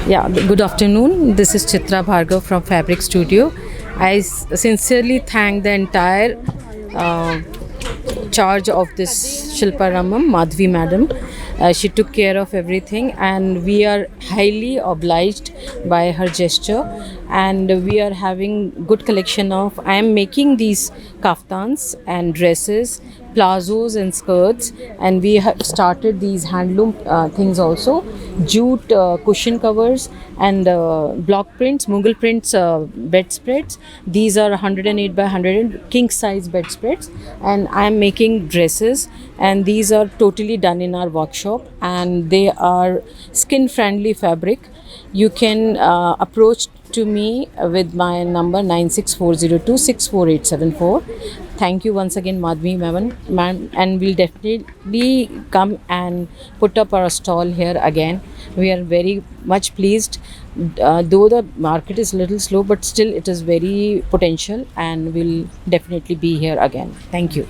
Yeah, good afternoon. This is Chitra Bhargav from Fabric Studio. I sincerely thank the entire uh, charge of this Shilpa Ramam, Madhvi madam. She took care of everything, and we are highly obliged by her gesture. And we are having good collection of. I am making these kaftans and dresses, plazos and skirts, and we have started these handloom things also, jute cushion covers and block prints, Mughal prints bedspreads. These are 108 by 100 king size bedspreads, and I am making dresses, and these are totally done in our workshop, and they are skin friendly fabric. You can approach to me with my number 9640264874. Thank you once again, Madhvi ma'am, and we'll definitely come and put up our stall here again. We are very much pleased. Though the market is little slow, but still it is very potential, and we'll definitely be here again. Thank you.